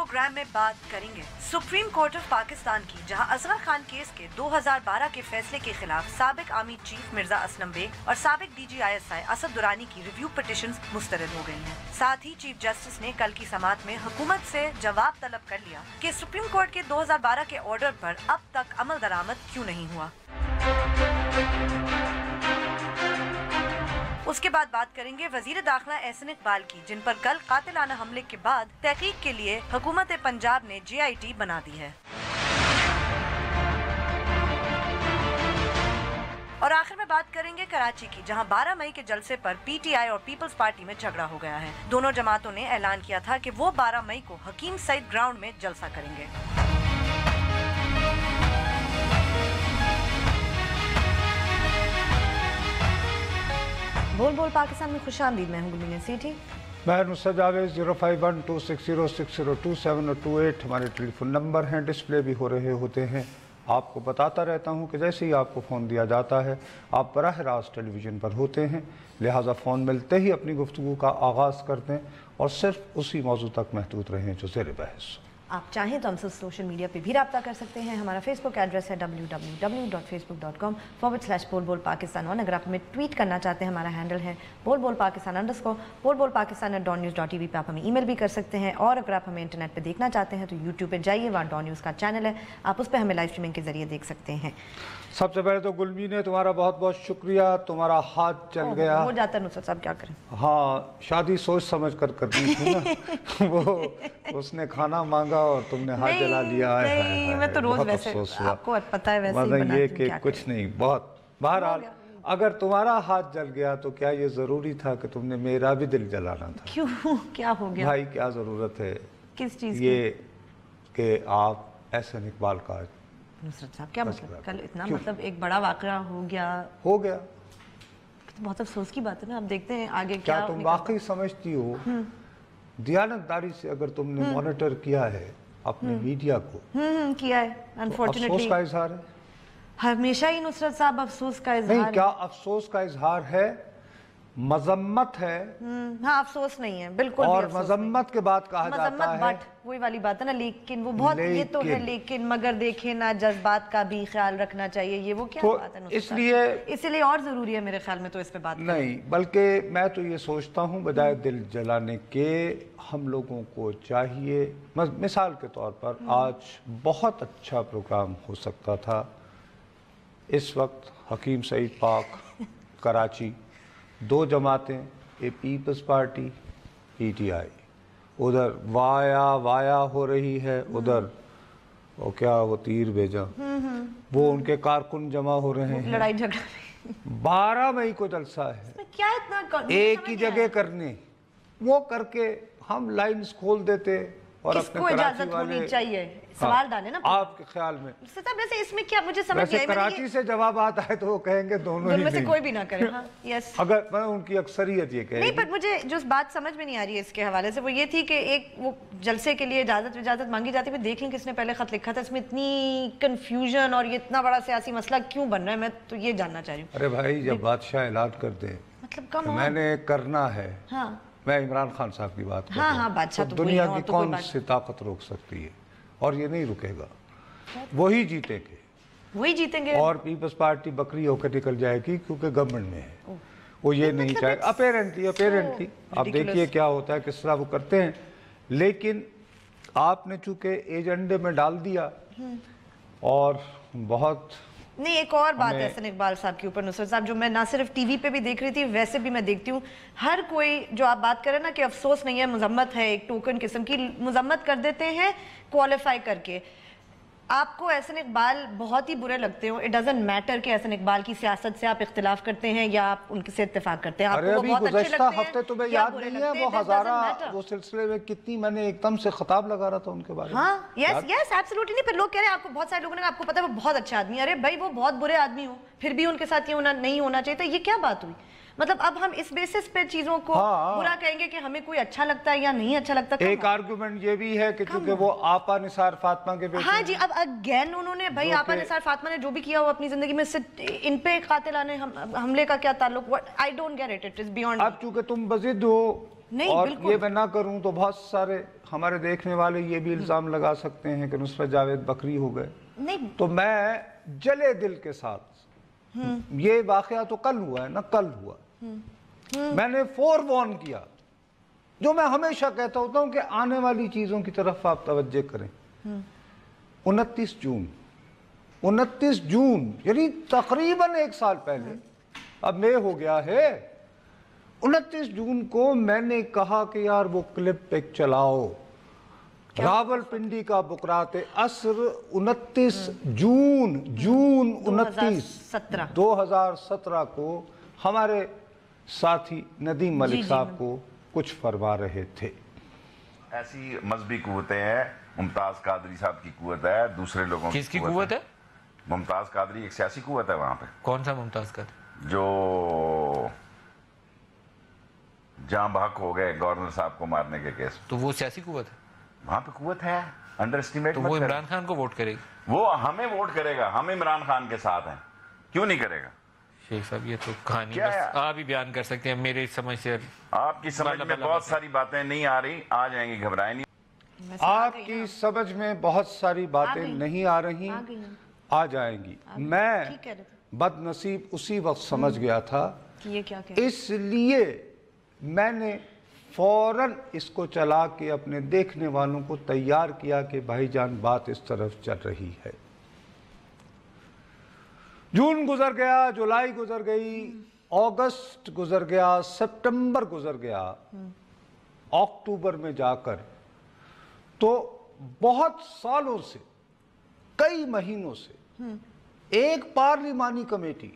Programme में बात करेंगे सुप्रीम कोर्ट ऑफ पाकिस्तान की, जहां असगर खान केस के 2012 के फैसले के खिलाफ साबिक आर्मी चीफ मिर्जा असलम बेग और साबिक DGISI असद दुरानी की रिव्यू पिटिशंस मुस्तरद हो गई हैं। साथ ही चीफ जस्टिस ने कल की समाअत में हुकूमत से जवाब तलब कर लिया कि सुप्रीम कोर्ट के 2012 के ऑर्डर पर अब तक अमल दरामद क्यों नहीं हुआ। उसके बाद बात करेंगे वजीर दाखिला एहसन इकबाल की, जिन पर कल कातिलाना हमले के बाद तहकीक के लिए हुकूमत पंजाब ने JIT बना दी है। और आखिर में बात करेंगे कराची की, जहां 12 मई के जलसे पर PTI और पीपल्स पार्टी में झगड़ा हो गया है। दोनों जमातों ने ऐलान किया था कि वो 12 मई को हकीम सईद ग्राउंड में जलसा करेंगे। बोल बोल पाकिस्तान में खुशामदीद। मैं हूं गुलमीन सेठी। मैं नुसरत जावेद। 051260607 और 28 हमारे टेलीफोन नंबर हैं, डिस्प्ले भी हो रहे होते हैं। आपको बताता रहता हूं कि जैसे ही आपको फ़ोन दिया जाता है आप बराह रास्त टेलीविज़न पर होते हैं, लिहाजा फ़ोन मिलते ही अपनी गुफ्तगू का आगाज़ कर दें और सिर्फ उसी मौजू तक महदूद रहें जो ज़ेर बहस। आप चाहें तो हमसे सोशल मीडिया पे भी रब्ता कर सकते हैं। हमारा फेसबुक एड्रेस है www.facebook.com/बोल-बोल-पाकिस्तान। और अगर आप हमें ट्वीट करना चाहते हैं, हमारा हैंडल है बोल-बोल-पाकिस्तान _ बोल-बोल-पाकिस्तान@dawnnews.tv पे आप हमें ईमेल भी कर सकते हैं। और अगर आप हमें इंटरनेट पे देखना चाहते हैं तो यूट्यूब पे जाइए, वहाँ डॉन न्यूज़ का चैनल है, आप उस पर हमें लाइव स्ट्रीमिंग के जरिए देख सकते हैं। सबसे पहले तो गुलमी ने तुम्हारा बहुत बहुत शुक्रिया, तुम्हारा हाथ चल गया। हो जाता है नुसरत साहब, क्या करें। हाँ, शादी सोच समझ कर करनी थी ना। वो उसने खाना मांगा और तुमने हाथ जला लिया। नहीं, मैं तो रोज वैसे, आपको पता है वैसे ही मतलब ये कि कुछ नहीं, बहुत बहरहाल अगर तुम्हारा हाथ जल गया तो क्या ये जरूरी था कि तुमने मेरा भी दिल जलाना था? क्यों, क्या हो गया भाई? क्या जरूरत है किस चीज ये कि आप एहसन इकबाल का? नुसरत साहब क्या मतलब, कल इतना मतलब एक बड़ा वाकया हो गया। तो बहुत अफसोस की बात है ना। अब देखते हैं आगे क्या तुम वाकई समझती हो दियानतदारी से अगर तुमने मॉनिटर किया है अपने मीडिया को? किया है। अनफॉर्चुनेटली अफसोस का इजहार है हमेशा ही नुसरत साहब, अफसोस का इजहार नहीं। क्या अफसोस का इजहार है? मजम्मत है। हाँ, अफसोस नहीं है बिल्कुल। और मजम्मत के बाद कहा जाता है, बट वही वाली बात है ना, लेकिन वो बहुत ये तो है, लेकिन मगर देखे ना जज्बात का भी ख्याल रखना चाहिए। ये वो क्या तो बात है? इसलिए और जरूरी है मेरे ख्याल में तो इस पे बात नहीं, बल्कि मैं तो ये सोचता हूँ बजाय दिल जलाने के हम लोगों को चाहिए, मिसाल के तौर पर आज बहुत अच्छा प्रोग्राम हो सकता था। इस वक्त हकीम सईद पाक कराची, दो जमातें, ए पीपल्स पार्टी PTI, उधर वाया हो रही है, उधर वो क्या वो तीर भेजा, वो उनके कारकुन जमा हो रहे हैं, लड़ाई झगड़ा। 12 मई को जलसा है, क्या इतना एक ही जगह करने, वो करके हम लाइन्स खोल देते और अपने इजाजत होनी चाहिए। सवाल डाले ना आपके ख्याल में वैसे इसमें क्या मुझे समझ नहीं आया। कराची से जवाब आता है तो वो कहेंगे दोनों ही में कोई भी ना करे। हाँ, यस। अगर मैं उनकी अक्सरियत ये कहेगी। नहीं, पर मुझे जो बात समझ में नहीं आ रही है इसके हवाले से वो ये थी कि एक वो जलसे के लिए इजाजत मांगी जाती है। देख लें किसने पहले खत लिखा था। इसमें इतनी कंफ्यूजन और ये इतना बड़ा सियासी मसला क्यों बन रहा है, मैं तो ये जानना चाह रही हूँ। अरे भाई, जब बादशाह ऐलान कर दे मतलब मैंने करना है। हाँ, मैं इमरान खान साहब की बात कर रहा हूं। हाँ, बादशाह तो दुनिया की कौन सी ताकत रोक सकती है? और ये नहीं रुकेगा, वही जीतेंगे और पीपल्स पार्टी बकरी होकर निकल जाएगी क्योंकि गवर्नमेंट में है। वो ये नहीं चाहे अपेरेंटली आप देखिए क्या होता है, किस तरह वो करते हैं। लेकिन आपने चूंकि एजेंडे में डाल दिया और बहुत नहीं। एक और बात है एहसन इकबाल साहब के ऊपर नुसरत साहब, जो मैं ना सिर्फ टीवी पे भी देख रही थी, वैसे भी मैं देखती हूँ, हर कोई जो आप बात करें ना कि अफसोस नहीं है, मजम्मत है, एक टोकन किस्म की मजम्मत कर देते हैं क्वालिफाई करके। आपको एहसन इकबाल बहुत ही बुरे लगते हो, इट डजंट मैटर कि एहसन इकबाल की सियासत से आप इख्तिलाफ करते हैं या आप उनसे इत्तेफाक करते हैं। आपको वो बहुत अच्छे लगते हैं। हफ्ते तुम्हें याद नहीं है वो हजारा वो सिलसिले में कितनी मैंने एकदम से खिताब लगा रहा था उनके बारे में। हाँ, यस एब्सोल्युटली। नहीं, पर लोग कह रहे हैं आपको, बहुत सारे लोगों ने आपको पता है वो बहुत अच्छे आदमी। अरे भाई, वो बहुत बुरे आदमी हो फिर भी उनके साथ ये नहीं होना चाहिए था। ये क्या बात हुई? मतलब अब हम इस बेसिस पे चीजों को बुरा कहेंगे कि हमें कोई अच्छा लगता है या नहीं अच्छा लगता। एक आर्गुमेंट ये भी है कि क्योंकि वो आपा निसार फातिमा के बेटे। हाँ जी, अब अगेन उन्होंने भाई आपा निसार फातिमा ने जो भी किया हो अपनी जिंदगी में, इन पे कातिलाने हमले का क्या ताल्लुक? I don't get it, it is beyond. अब चूंकि तुम बजिद हो नहीं, और ये मैं ना करूं तो बहुत सारे ہمارے دیکھنے والے یہ بھی الزام لگا سکتے ہیں کہ نصرت جاوید بکری ہو گئے. نہیں تو میں جلے دل کے ساتھ، یہ واقعہ تو کل ہوا ہے نا، کل ہوا، میں نے فور وارن کیا، جو میں ہمیشہ کہتا ہوتا ہوں کہ آنے والی چیزوں کی طرف آپ توجہ کریں. 29 جون یعنی تقریباً 1 سال پہلے، اب میں ہو گیا ہے، 29 جون کو میں نے کہا کہ یار وہ کلپ ایک چلاؤ، راول پنڈی کا بکرات عصر 29 جون 2017 کو ہمارے ساتھی ندیم ملک صاحب کو کچھ فرما رہے تھے. ایسی مذہبی قوتیں ہیں، ممتاز قادری صاحب کی قوت ہے، دوسرے لوگوں کس کی قوت ہے؟ ممتاز قادری ایک سیاسی قوت ہے وہاں پہ. کون سا ممتاز قادری؟ جو جہاں بحق ہو گئے گورنر صاحب کو مارنے کے کیس. تو وہ سیاسی قوت ہے وہاں پہ، قوت ہے، انڈر اسٹیمیٹ. تو وہ عمران خان کو ووٹ کرے گا؟ وہ ہمیں ووٹ کرے گا، ہم عمران خان کے ساتھ ہیں، کیوں نہیں کرے گا؟ شیخ صاحب یہ تو کہانی کیا ہے؟ بس آپ ہی بیان کر سکتے ہیں، میرے سمجھ سے آپ کی سمجھ میں بہت ساری باتیں نہیں آ رہی، آ جائیں گی، گھبرائیں نہیں. آپ کی سمجھ میں بہت ساری باتیں نہیں آ رہی، آ جائیں گی. میں بد نصیب اسی وقت سمجھ گیا تھا، اس لیے میں نے فوراً اس کو چلا کے اپنے دیکھنے والوں کو تیار کیا کہ بھائی جان بات اس طرف چل رہی ہے. جون گزر گیا، جولائی گزر گئی، اگست گزر گیا، سپٹمبر گزر گیا، اکتوبر میں جا کر تو بہت سالوں سے، کئی مہینوں سے ایک پارلیمانی کمیٹی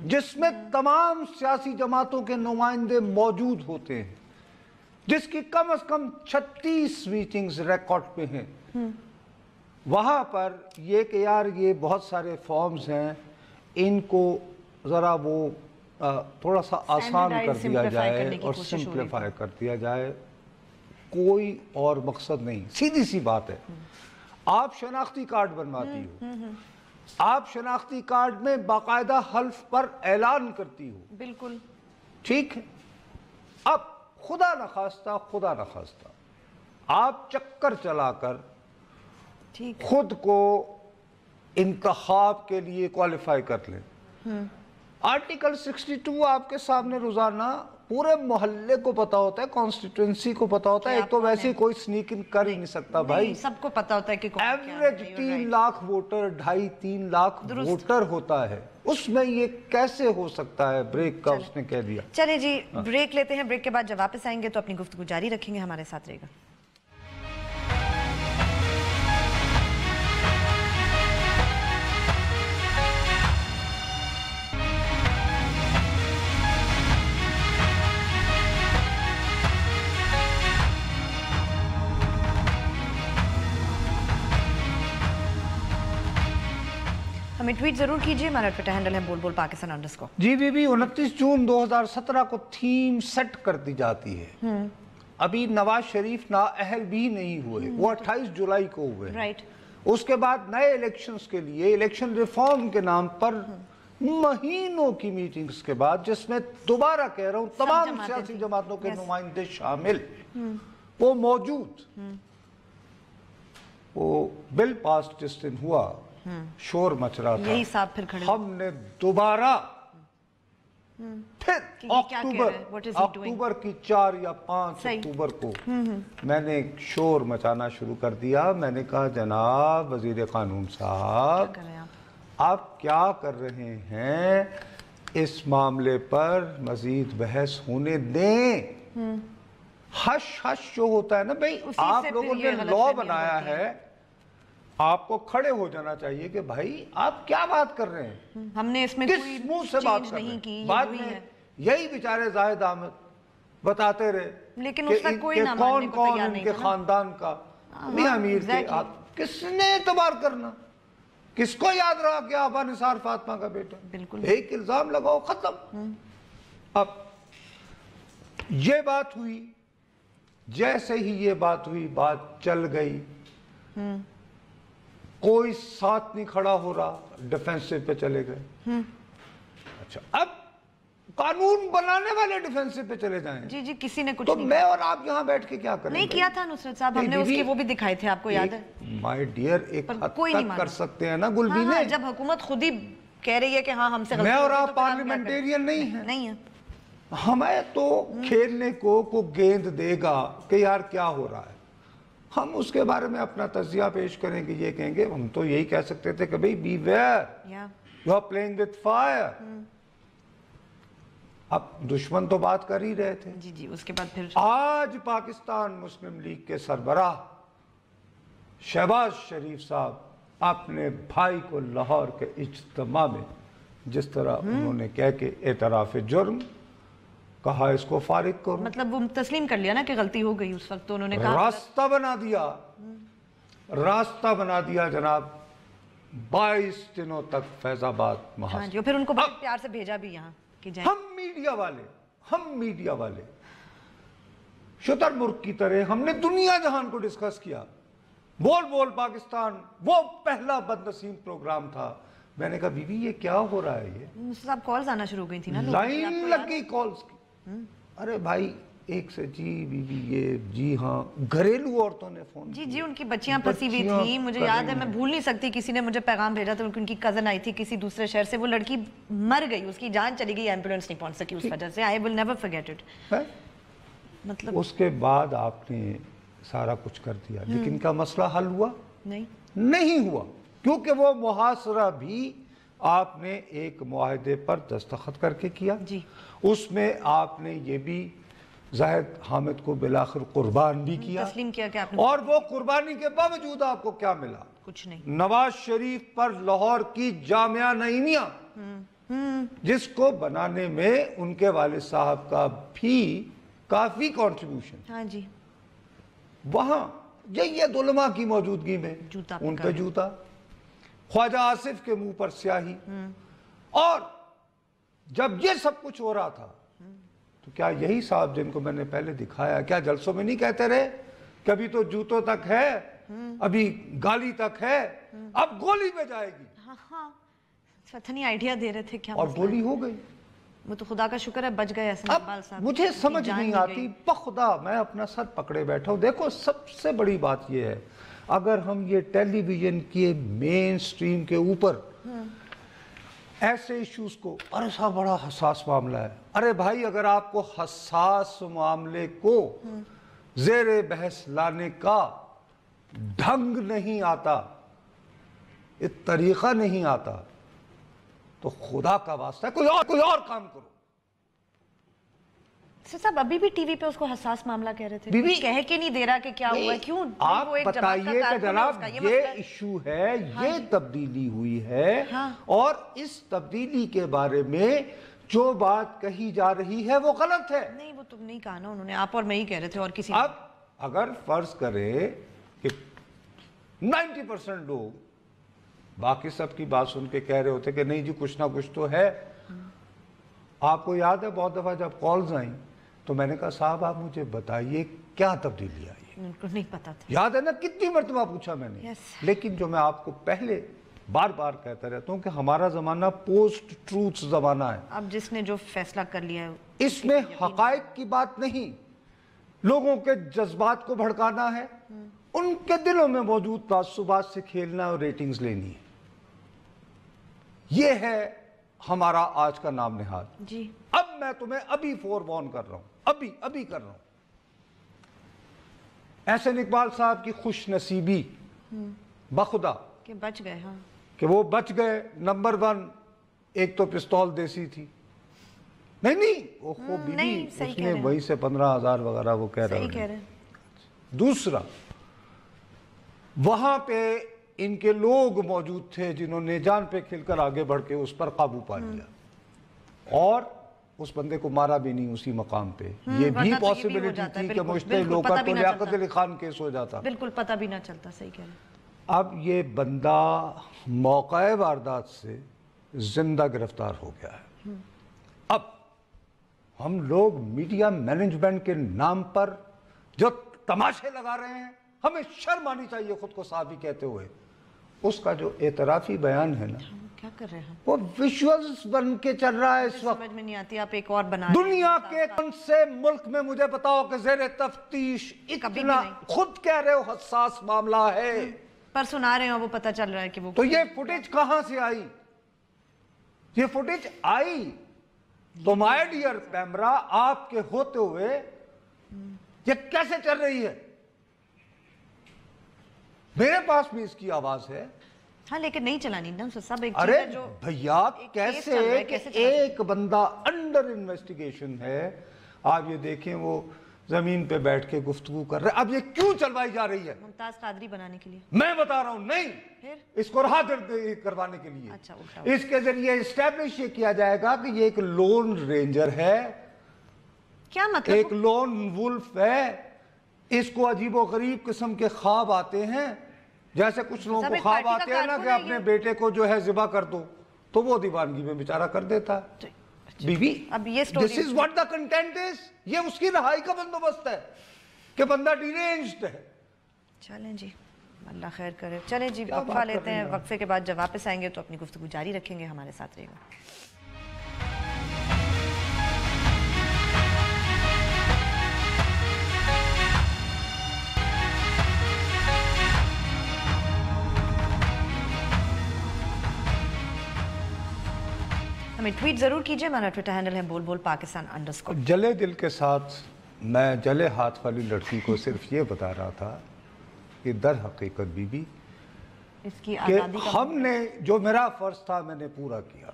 جس میں تمام سیاسی جماعتوں کے نمائندے موجود ہوتے ہیں، جس کی کم از کم 36 میٹنگز ریکارڈ پہ ہیں، وہاں پر یہ کہ یار یہ بہت سارے فارمز ہیں، ان کو ذرا وہ تھوڑا سا آسان کر دیا جائے اور سمپلیفائی کر دیا جائے. کوئی اور مقصد نہیں، سیدھی سی بات ہے. آپ شناختی کارڈ بنواتی ہو، آپ شناختی کارڈ میں باقاعدہ حلف پر اعلان کرتی ہو، بالکل ٹھیک ہے. اب خدا نخواستہ آپ چکر چلا کر خود کو انتخاب کے لیے کوالیفائی کر لیں. آرٹیکل 62 آپ کے سامنے روزانہ پورے محلے کو پتا ہوتا ہے، کانسٹیٹوئنسی کو پتا ہوتا ہے. ایک تو ویسے کوئی سنیک ان کر ہی نہیں سکتا بھائی، سب کو پتا ہوتا ہے کہ average 3 lakh voter, 2.5-3 lakh voter ہوتا ہے، اس میں یہ کیسے ہو سکتا ہے؟ بریک کا اس نے کہہ دیا. چلے جی بریک لیتے ہیں، بریک کے بعد جب واپس آئیں گے تو اپنی گفتگو جاری رکھیں گے، ہمارے ساتھ رہے گا. ہمیں ٹویٹ ضرور کیجئے، ہمارا ٹویٹر ہینڈل ہے بول بول پاکستان _ جی بی بی 29 جون 2017 کو تھیم سیٹ کر دی جاتی ہے. ابھی نواز شریف نااہل بھی نہیں ہوئے، وہ 28 جولائی کو ہوئے. اس کے بعد نئے الیکشنز کے لیے الیکشن ریفارم کے نام پر مہینوں کی میٹنگز کے بعد، جس میں دوبارہ کہہ رہا ہوں تمام سیاسی جماعتوں کے نمائندے شامل، وہ موجود. وہ بل پاس جس دن ہوا، شور مچ رہا تھا. ہم نے دوبارہ پھر اکتوبر کی 4 یا 5 اکتوبر کو میں نے شور مچانا شروع کر دیا. میں نے کہا جناب وزیر قانون صاحب، آپ کیا کر رہے ہیں؟ اس معاملے پر مزید بحث ہونے دیں. ہش ہش جو ہوتا ہے نا بھئی، آپ لوگوں نے لا بنایا ہے، آپ کو کھڑے ہو جانا چاہیے کہ بھائی آپ کیا بات کر رہے ہیں، ہم نے اس میں کس منہ سے بات کر رہے ہیں. بعد میں یہی بیچارے زاہد احمد بتاتے رہے لیکن کہ کون کون ان کے خاندان کا میاں میر کے، کس نے اعتبار کرنا؟ کس کو یاد رہا کہ آبا نثار فاطمہ کا بیٹا؟ ایک الزام لگاؤ، ختم. اب یہ بات ہوئی، جیسے ہی یہ بات ہوئی، بات چل گئی، کوئی ساتھ نہیں کھڑا ہو رہا، ڈیفینسو پہ چلے گئے. اچھا، اب कानून बनाने वाले डिफेंसिव पे चले जाएं। जी जी, किसी ने कुछ तो नहीं मैं और आप यहाँ बैठ के क्या करें? नहीं किया था नुसरत साहब, हमने उसके वो भी दिखाए थे, आपको याद है? माय डियर, एक पर हद कोई नहीं तक माना। कर सकते हैं ना गुलबी हाँ, ने। जब हुकूमत खुद ही कह रही है कि हाँ हमसे गलती मैं और हो गई, आप तो फिर हम क्या पार्लियामेंटेरियन नहीं करें? हैं। नहीं है। हमें तो खेलने को गेंद देगा कि यार क्या हो रहा है, हम उसके बारे में अपना तजिया पेश करेंगे, ये कहेंगे। हम तो यही कह सकते थे कि भाई बी वेयर, या you are playing with fire. अब दुश्मन तो बात कर ही रहे थे। जी जी, उसके बाद फिर आज पाकिस्तान मुस्लिम लीग के सरबराह शहबाज शरीफ साहब अपने भाई को लाहौर के इज्तिमा में जिस तरह उन्होंने कह के एतराफ जुर्म कहा, इसको फारिग करो, मतलब वो तस्लीम कर लिया ना कि गलती हो गई उस वक्त, तो उन्होंने कहा रास्ता बना दिया, रास्ता बना दिया जनाब। 22 दिनों तक फैजाबाद हाँ महासभा। जी, और फिर उनको बड़े प्यार से भेजा भी यहाँ कि जाए। हम मीडिया वाले शुतुरमुर्ग की तरह हमने दुनिया जहान को डिस्कस किया। बोल बोल पाकिस्तान वो पहला बदनसीब प्रोग्राम था। मैंने कहा बीबी ये क्या हो रहा है? ये मुझसे आप कॉल्स आना शुरू हो गई थी ना, लोगों की, लाइन आपको लग याद गई कॉल्स की। अरे भाई, एक से जी बीबी ये, जी हाँ, घरेलू औरतों ने फोन जी किया। जी, उनकी बच्चियां फंसी हुई बच्चियां थी, मुझे कर याद रही है, मैं हैं। भूल नहीं सकती। किसी ने मुझे पैगाम भेजा था, उनकी कजन आई थी किसी दूसरे शहर से, वो लड़की मर गई, उसकी जान चली गई, एम्बुलेंस नहीं पहुंच सकी उस वजह से। I will never forget it. है? मतलब उसके बाद आपने सारा कुछ कर दिया, लेकिन क्या मसला हल हुआ? नहीं हुआ, क्योंकि वो मुहासरा भी आपने एक मुआहदे पर दस्तखत करके किया जी। उसमें आपने ये भी जाहिद हामिद को बिलाखिर कुर्बान भी किया, तस्लीम किया कि आपने, और वो कुर्बानी के बावजूद आपको क्या मिला? कुछ नहीं। नवाज शरीफ पर लाहौर की जामिया नईमिया, जिसको बनाने में उनके वालिद साहब का भी काफी कंट्रीब्यूशन, हाँ जी, वहां जय्यद उलमा की मौजूदगी में जूता पे उन पे जूता, ख्वाजा आसिफ के मुंह पर स्याही। और जब ये सब कुछ हो रहा था तो क्या यही साहब जिनको मैंने पहले दिखाया, क्या जलसों में नहीं कहते रहे कभी तो जूतों तक है, अभी गाली तक है, अब गोली में जाएगी? हाँ हाँ, पता नहीं आइडिया दे रहे थे क्या और मसला गोली है। हो गई। वो तो खुदा का शुक्र है बच गए हसन इकबाल अब साहब, मुझे उनकी समझ जान नहीं भी आती, गई। बखुदा मैं अपना सर पकड़े बैठा हूं। देखो, सबसे बड़ी बात यह है, अगर हम ये टेलीविजन के मेन स्ट्रीम के ऊपर ऐसे इश्यूज को, अरे साहब बड़ा हसास मामला है, अरे भाई अगर आपको हसास मामले को जेरे बहस लाने का ढंग नहीं आता, ये तरीका नहीं आता, तो खुदा का वास्ता है कोई और काम करो। साहब अभी भी टीवी पे उसको हसास मामला कह रहे थे, बीबी, कह के नहीं दे रहा कि क्या हुआ है, क्यों? आप वो एक जमात का बताइए कि कारकुन है, जनाब उसका ये मसला है। इशू है, ये तब्दीली हुई है, हाँ। और इस तब्दीली के बारे में जो बात कही जा रही है वो गलत है। नहीं, वो तुम नहीं कहा ना, उन्होंने, आप और मैं ही कह रहे थे, और किसी ने। अब अगर फर्ज करें कि 90% लोग बाकी सब की बात सुन के कह रहे होते कि नहीं जी कुछ ना कुछ तो है। आपको याद है बहुत दफा जब कॉल्स आई तो मैंने कहा साहब आप मुझे बताइए क्या तब्दीली आई? उनको नहीं पता था। याद है ना, कितनी मर्तबा पूछा मैंने। Yes. लेकिन जो मैं आपको पहले बार बार कहता रहता हूं कि हमारा जमाना पोस्ट ट्रूथ जमाना है। अब जिसने जो फैसला कर लिया है, इसमें हकायक की बात नहीं, लोगों के जज्बात को भड़काना है, उनके दिलों में मौजूद तासुबात से खेलना और रेटिंग्स लेनी है। यह है हमारा आज का नाम निहाद। जी। अब मैं तुम्हें अभी फोरवॉर्न कर रहा हूं, अभी कर रहा हूं। एहसन इकबाल साहब की खुश नसीबी बखुदा कि बच गए। हाँ, कि वो बच गए। नंबर 1, एक तो पिस्तौल देसी थी, नहीं वो बीबी नहीं, सही कह उसमें रहे हैं। वही से 15,000 वगैरह वो कह सही रहे कह हैं। रहे हैं। दूसरा, वहां पे इनके लोग मौजूद थे जिन्होंने जान पे खिलकर आगे बढ़ के उस पर काबू पा लिया, और उस बंदे को मारा भी नहीं उसी मकाम पे। ये भी वरना तो ये भी हो पॉसिबिलिटी जाता है, थी कि बिल्कुल, मुश्तिक बिल्कुल, लोग पता का भी तो ना लियाकत चलता। अली खान केस हो जाता। बिल्कुल पता भी ना चलता, सही कह रहे हैं। अब ये बंदा मौका वारदात से जिंदा गिरफ्तार हो गया है। अब हम लोग मीडिया मैनेजमेंट के नाम पर जो तमाशे लगा रहे हैं, हमें शर्म आनी चाहिए खुद को साहबी कहते हुए। उसका जो एतराफी बयान है ना, क्या कर रहे हैं? वो विजुअल्स बन के चल रहा है इस वक्त। समझ में नहीं आती, आप एक और बना रहे हैं। दुनिया के कौन से मुल्क में मुझे बताओ कि जेर तफ्तीश इतना, खुद कह रहे हो हसास मामला है, पर सुना रहे हो वो पता चल रहा है कि वो, तो ये फुटेज कहां से आई? ये फुटेज आई तो माय डियर पैमरा, आपके होते हुए ये कैसे चल रही है? मेरे पास भी इसकी आवाज है। हाँ, लेकिन नहीं चलानी ना सब। एक अरे जो भैया, कैसे कि एक बंदा अंडर इन्वेस्टिगेशन है, आप ये देखें वो जमीन पे बैठ के गुफ्तगू कर रहे हैं। अब ये क्यों चलवाई जा रही है? मुमताज कादरी बनाने के लिए। मैं बता रहा हूं, नहीं, फिर इसको राह करवाने के लिए। अच्छा, उल्टा। इसके जरिए इस्टेब्लिश ये किया जाएगा कि ये एक लोन रेंजर है, क्या मतलब? एक लोन वुल्फ है। इसको अजीबो गरीब किस्म के ख्वाब आते हैं, जैसे कुछ लोगों को ख्वाब आते हैं ना कि अपने बेटे को जो है ज़िबा कर दो, तो वो दीवानगी में बेचारा कर देता है। बीबी, अब ये this is what the content is. ये उसकी रहाई का बंदोबस्त है कि बंदा डिरेंज्ड है। चलें जी, अल्लाह खैर करे। चलें जी, वक्फा लेते हैं। वक्फे के बाद जब वापस आएंगे तो अपनी गुफ्तगू जारी रखेंगे। हमारे साथ रहेगा। हमें ट्वीट जरूर कीजिए। हमारा ट्विटर हैंडल है बोल_पाकिस्तान_। जले दिल के साथ मैं जले हाथ वाली लड़की को सिर्फ ये बता रहा था कि दर हकीकत बीबी इसकी कि आजादी का हमने जो मेरा फर्ज था मैंने पूरा किया,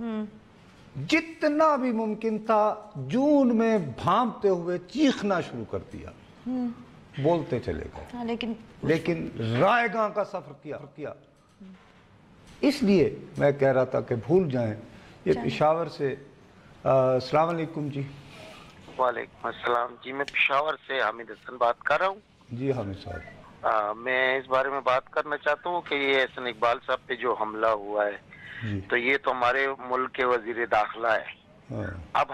जितना भी मुमकिन था। जून में भांपते हुए चीखना शुरू कर दिया, बोलते चले गए। हाँ, लेकिन रायगां का सफर किया। इसलिए मैं कह रहा था कि भूल जाएं। ये पेशावर से अस्सलाम वालेकुम जी। वालेकुम अस्सलाम जी। मैं पेशावर से हामिद हसन बात कर रहा हूँ। जी हामिद साहब, मैं इस बारे में बात करना चाहता हूँ कि ये एहसन इकबाल साहब पे जो हमला हुआ है, तो ये तो हमारे मुल्क के वजीर दाखिला है। अब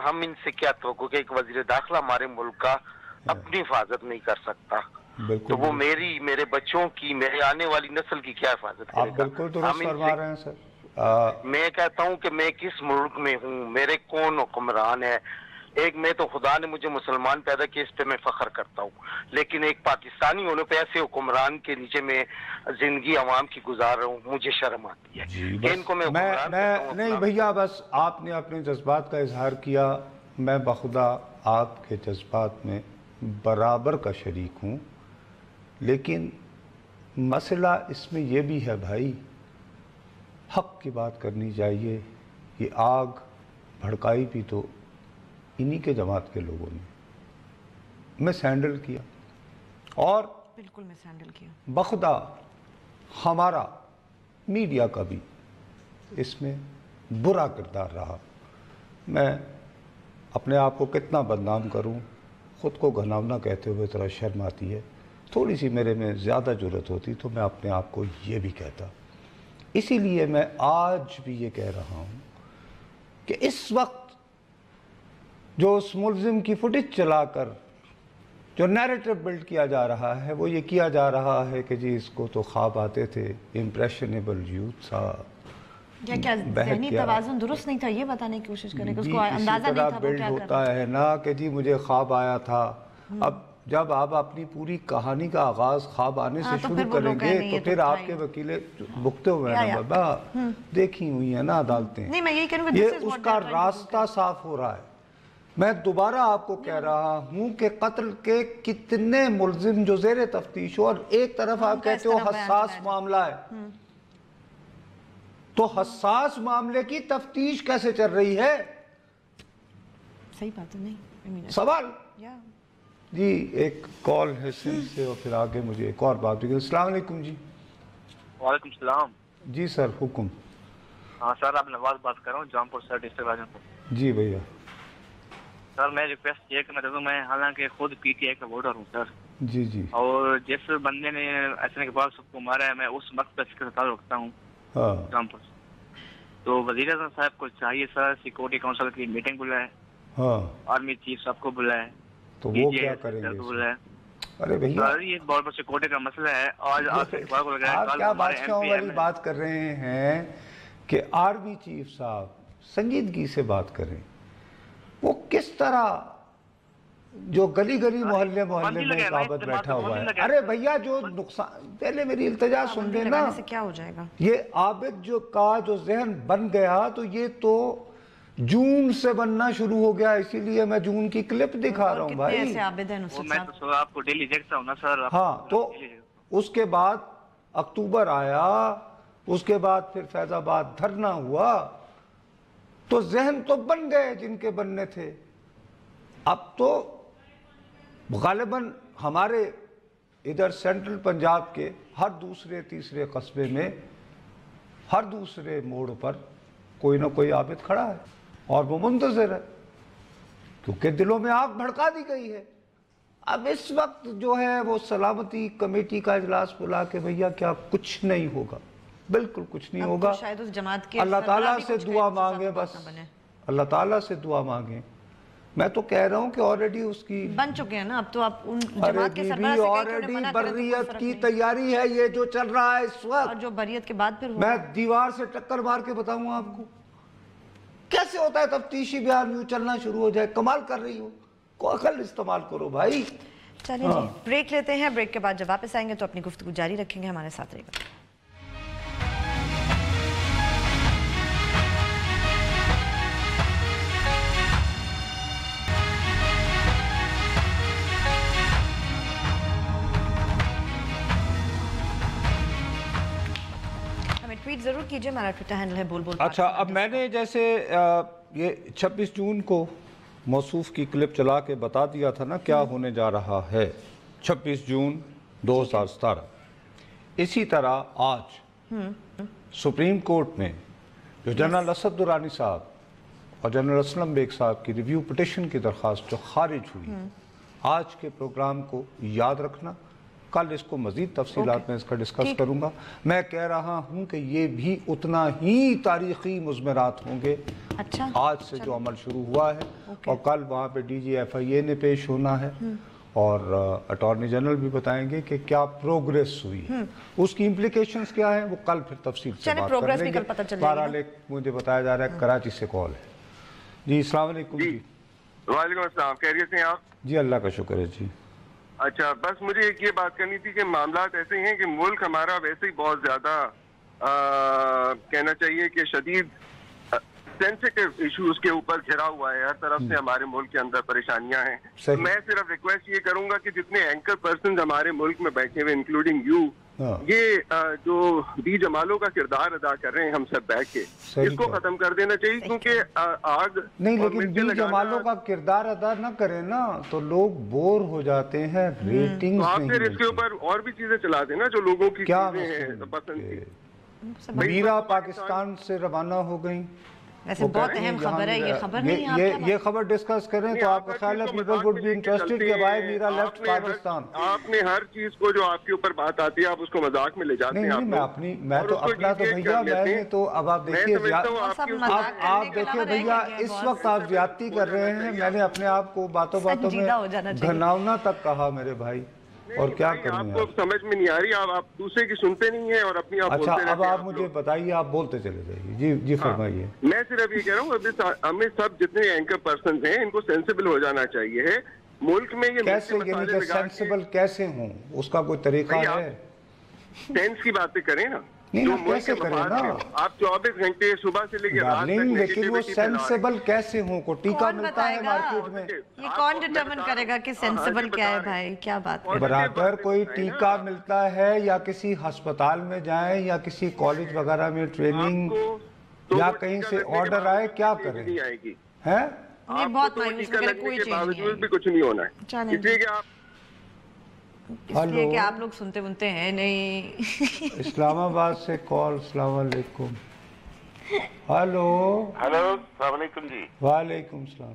हम इनसे क्या तवक्को कि एक वजीर दाखिला हमारे मुल्क का अपनी हिफाजत नहीं कर सकता, तो वो मेरे बच्चों की, मेरे आने वाली नस्ल की क्या हिफाजत करेगा? आप बिल्कुल दुरुस्त फरमा रहे हैं सर। मैं कहता हूँ कि मैं किस मुल्क में हूँ, मेरे कौन हुक्मरान है। एक मैं तो खुदा ने मुझे मुसलमान पैदा किया, इस पे मैं फख्र करता हूँ, लेकिन एक पाकिस्तानी होने पे ऐसे हुक्मरान के नीचे में जिंदगी अवाम की गुजार रहा हूँ, मुझे शर्म आती है कि इनको मैं नहीं भैया, बस आपने अपने जज्बात का इजहार किया। मैं बखुदा आपके जज्बात में बराबर का शरीक हूँ, लेकिन मसला इसमें यह भी है भाई, हक की बात करनी चाहिए। ये आग भड़काई भी तो इन्हीं के जमात के लोगों ने। मैं सैंडल किया और बिल्कुल मैं सैंडल किया। बखुदा हमारा मीडिया का भी इसमें बुरा किरदार रहा। मैं अपने आप को कितना बदनाम करूं, ख़ुद को घनावना कहते हुए थोड़ा शर्म आती है। थोड़ी सी मेरे में ज़्यादा ज़रूरत होती तो मैं अपने आप को ये भी कहता। इसीलिए मैं आज भी ये कह रहा हूँ कि इस वक्त जो उस मुलजिम की फुटेज चलाकर जो नैरेटिव बिल्ड किया जा रहा है, वो ये किया जा रहा है कि जी इसको तो ख्वाब आते थे, इम्प्रेशनेबल यूथ सा, क्या ज़हनी तवाज़ुन दुरुस्त नहीं था, ये बताने की कोशिश करें कि उसको अंदाजा नहीं था वो क्या होता है ना कि जी मुझे ख्वाब आया था। अब जब आप अपनी पूरी कहानी का आगाज ख्वाब आने से शुरू करेंगे तो फिर आपके वकीले भुगते हुए हैं ना बाबा, देखी हुई है ना अदालतें। नहीं, मैं यही कहूँगा ये उसका रास्ता साफ हो रहा है। मैं दोबारा आपको कह रहा हूँ कि कत्ल के कितने मुलजिम जो जेर तफ्तीश हो, और एक तरफ आप कहते हो हसास मामला है, तो हसास मामले की तफ्तीश कैसे चल रही है? सही बात है। नहीं सवाल जी। एक कॉल है सिंध से और फिर आगे मुझे एक और बात हुई। अस्सलाम वालेकुम जी। वालेकुम सलाम जी सर, हुक्म। हाँ सर, आप नवाज बात कर रहा हूँ, जौनपुर सर, डिस्ट्रिक्ट राजनपुर। जी भैया। सर मैं रिक्वेस्ट ये करना चाहता हूँ, मैं हालांकि खुद पीटीआई का वोटर हूँ सर। जी जी। और जिस बंदे ने ऐसे के बाद सबको मारा है, मैं उस वक्त पर इसके साथ रखता हूँ जौनपुर। तो वजीर आज़म साहब को चाहिए सर सिक्योरिटी काउंसिल की मीटिंग बुलाए, आर्मी चीफ सबको बुलाए, तो वो क्या करेंगे? ارے بھیا سر یہ بال پر سیکورٹی کا مسئلہ ہے. آج آپ کیا بادشاہوں والی بات کر رہے ہیں کہ آرمی چیف صاحب سنجیدگی سے بات کریں. وہ کس طرح جو گلی گلی محلے محلے میں ایک عابد بیٹھا ہوا ہے. ارے بھیا جو نقصان, پہلے میری التجا سن لینا. کیا ہو جائے گا یہ عابد جو ذہن بن گیا تو یہ تو جون سے بننا شروع ہو گیا. اسی لیے میں جون کی کلپ دکھا رہا ہوں بھائی. ایسے عابد ہیں نصرت میں تو آپ کو ڈیلی دیکھتا ہوں نا سر. ہاں تو اس کے بعد اکتوبر آیا, اس کے بعد پھر فیض آباد دھرنا ہوا, تو ذہن تو بن گئے جن کے بننے تھے. اب تو غالباً ہمارے ادھر سینٹرل پنجاب کے ہر دوسرے تیسرے قصبے میں, ہر دوسرے موڑ پر کوئی نہ کوئی عابد کھڑا ہے اور وہ منتظر ہے, کیونکہ دلوں میں آگ بھڑکا دی گئی ہے. اب اس وقت جو ہے وہ سلامتی کمیٹی کا اجلاس بلا کے بھیا کیا کچھ نہیں ہوگا, بالکل کچھ نہیں ہوگا. شاید اس جماعت کے اللہ تعالیٰ سے دعا مانگیں, بس اللہ تعالیٰ سے دعا مانگیں. میں تو کہہ رہا ہوں کہ آلریڈی اس کی بن چکے ہیں نا. اب تو آپ ان جماعت کے سربراہ سے آلریڈی بریت کی تیاری ہے. یہ جو چل رہا ہے اس وقت, اور جو بریت کے بعد پھر میں دیوار سے ٹکر مار کے بتاؤں آپ کو کیسے ہوتا ہے تفتیشی بیان یوں چلنا شروع ہو جائے. کمال کر رہی ہو, کو عقل استعمال کرو بھائی. چلیں جی بریک لیتے ہیں. بریک کے بعد جب واپس آئیں گے تو اپنی گفتگو جاری رکھیں گے. ہمارے ساتھ رہے گا. ٹویٹ ضرور کیجئے. ہمارا ٹویٹر ہینڈل ہے بول بول. اچھا, اب میں نے جیسے یہ 26 جون کو موصوف کی کلپ چلا کے بتا دیا تھا نا کیا ہونے جا رہا ہے 26 جون 2017. اسی طرح آج سپریم کورٹ میں جو جنرل اسد درانی صاحب اور جنرل اسلم بیگ صاحب کی ریویو پٹیشن کی درخواست جو خارج ہوئی, آج کے پروگرام کو یاد رکھنا. کل اس کو مزید تفصیلات میں اس کا ڈسکس کروں گا. میں کہہ رہا ہوں کہ یہ بھی اتنا ہی تاریخی مضمرات ہوں گے آج سے جو عمل شروع ہوا ہے. اور کل وہاں پہ ڈی جی ایف آئی اے نے پیش ہونا ہے اور اٹارنی جنرل بھی بتائیں گے کہ کیا پروگریس ہوئی ہے, اس کی امپلیکیشنز کیا ہیں, وہ کل پھر تفصیل سے بات کر لیں گے. بہرحال ایک مجھے بتایا جا رہا ہے کراچی سے کال ہے. جی السلام علیکم. جی وعلیکم السلام. خیریت سے ہیں آپ؟ جی اللہ کا شکر ہے. جی اچھا, بس مجھے ایک یہ بات کرنی تھی کہ معاملات ایسے ہیں کہ ملک ہمارا ویسے ہی بہت زیادہ کہنا چاہیے کہ شدید سینسیٹیو ایشوز کے اوپر گھرا ہوا ہے. ہر طرف سے ہمارے ملک کے اندر پریشانیاں ہیں. میں صرف ریکویسٹ یہ کروں گا کہ جتنے اینکر پرسنز ہمارے ملک میں بیٹھے ہوئے انکلوڈنگ یو, یہ جو بی جمالوں کا کردار ادا کر رہے ہیں ہم سب بیٹھ کے, اس کو ختم کر دینا چاہیے. کیونکہ آگ نہیں, لیکن بی جمالوں کا کردار ادا نہ کریں نا تو لوگ بور ہو جاتے ہیں, ریٹنگز آپ پھر اس کے اوپر اور بھی چیزیں چلا دیں نا جو لوگوں کی چیزیں ہیں پسند کی. میرا پاکستان سے روانہ ہو گئی. ویسے بہت اہم خبر ہے, یہ خبر نہیں ہے. یہ خبر ڈسکس کریں تو آپ کا خیال ہے پیپل وڈ بی انٹرسٹڈ کہ بھائی میرا لیفٹ پاکستان. آپ نے ہر چیز کو جو آپ کے اوپر بات آتی ہے آپ اس کو مذاق میں لے جاتے ہیں. میں تو اپنا تو بھیا میں نے تو اب آپ دیکھیے آپ دیکھیے بھیا اس وقت آپ زیادتی کر رہے ہیں. میں نے اپنے آپ کو باتوں باتوں میں گھناؤنا تک کہا میرے بھائی, اور کیا کریں. آپ کو سمجھ میں نہیں آ رہی, آپ دوسرے کی سنتے نہیں ہیں اور اپنی آپ بولتے رہتے ہیں. اچھا, اب آپ مجھے بتائیے, آپ بولتے چلے جائیے. جی فرمائیے. میں صرف یہ کہہ رہا ہوں ہمیں سب جتنے اینکر پرسنز ہیں ان کو سینسیبل ہو جانا چاہیے ہے ملک میں. یہ کیسے, یعنی کہ سینسیبل کیسے ہوں, اس کا کوئی طریقہ ہے؟ سینس کی باتیں کریں نا. کیسے کریں نا آپ 24 گھنٹے صبح سے لے کے رات تک, لیکن وہ سینسیبل کیسے ہوں؟ کو ٹیکا ملتا ہے مارکیٹ میں. یہ کون ڈٹرمن کرے گا کہ سینسیبل کیا ہے بھائی, کیا بات ہے. برادر کوئی ٹیکا ملتا ہے یا کسی ہسپتال میں جائیں یا کسی کالج وغیرہ میں ٹریننگ یا کہیں سے آرڈر آئے, کیا کریں؟ ہے بہت مایوس کرے, کوئی چیز باوجود بھی کچھ نہیں ہونا ہے. اس لیے کہ آپ اس لیے کہ آپ لوگ سنتے بنتے ہیں نہیں. اسلام آباد سے کال. السلام علیکم. ہلو السلام علیکم. جی وعلیکم السلام.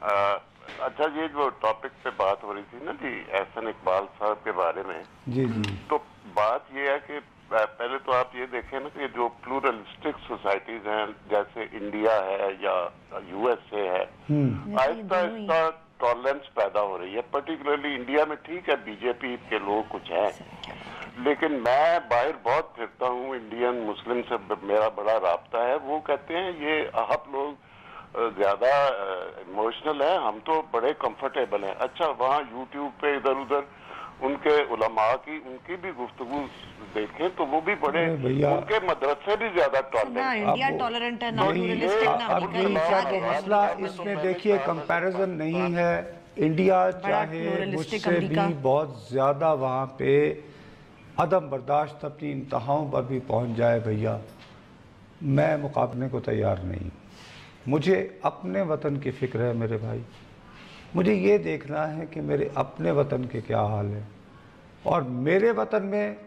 اچھا, یہ جو ٹاپک پہ بات ہو رہی تھی نا جی احسن اقبال صاحب کے بارے میں, جی تو بات یہ ہے کہ پہلے تو آپ یہ دیکھیں نا کہ جو پلورلسٹک سوسائٹیز ہیں جیسے انڈیا ہے یا یو ایس اے ہے, آہستہ آہستہ टॉलरेंस पैदा हो रही है, पर्टिकुलरली इंडिया में। ठीक है, बीजेपी के लोग कुछ हैं, लेकिन मैं बाहर बहुत फिरता हूँ, इंडियन मुस्लिम से मेरा बड़ा राब्ता है। वो कहते हैं ये आप लोग ज्यादा इमोशनल हैं, हम तो बड़े कंफर्टेबल हैं। अच्छा, वहाँ यूट्यूब पे इधर उधर उनके उलमा की उनकी भी गुफ्तगू देखें तो वो भी बड़े, उनके मदरसे भी ज्यादा इंडिया टॉलरेंट है, ना प्लूरलिस्टिक, ना मसला इसमें देखिए कंपैरिजन नहीं है। इंडिया चाहे मुझसे भी बहुत ज्यादा वहाँ पे अदम बर्दाश्त अपनी इंतहाओं पर भी पहुँच जाए भैया, मैं मुकाबले को तैयार नहीं। मुझे अपने वतन की फिक्र है मेरे भाई, मुझे ये देखना है कि मेरे अपने वतन के क्या हाल है, और मेरे वतन में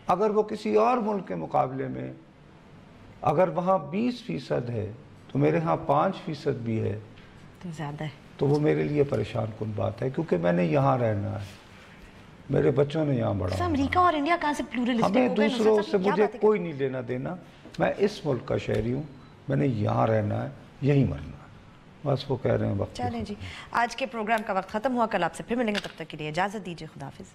अगर वो किसी और मुल्क के मुकाबले में अगर वहाँ 20% है तो मेरे यहाँ 5% भी है तो ज़्यादा है, तो वो मेरे लिए परेशान कुन बात है, क्योंकि मैंने यहाँ रहना है, मेरे बच्चों ने यहाँ बढ़ा। अमेरिका और इंडिया कहाँ से प्लूरलिस्टिक हमें दूसरों से मुझे कोई नहीं लेना देना, मैं इस मुल्क का शहरी हूँ, मैंने यहाँ रहना है, यहीं मरना है, बस वो कह रहे हैं वक्त। चलें जी, आज के प्रोग्राम का वक्त ख़त्म हुआ, कल आपसे फिर मिलेंगे, तब तक के लिए इजाज़त दीजिए, खुदा हाफिज़।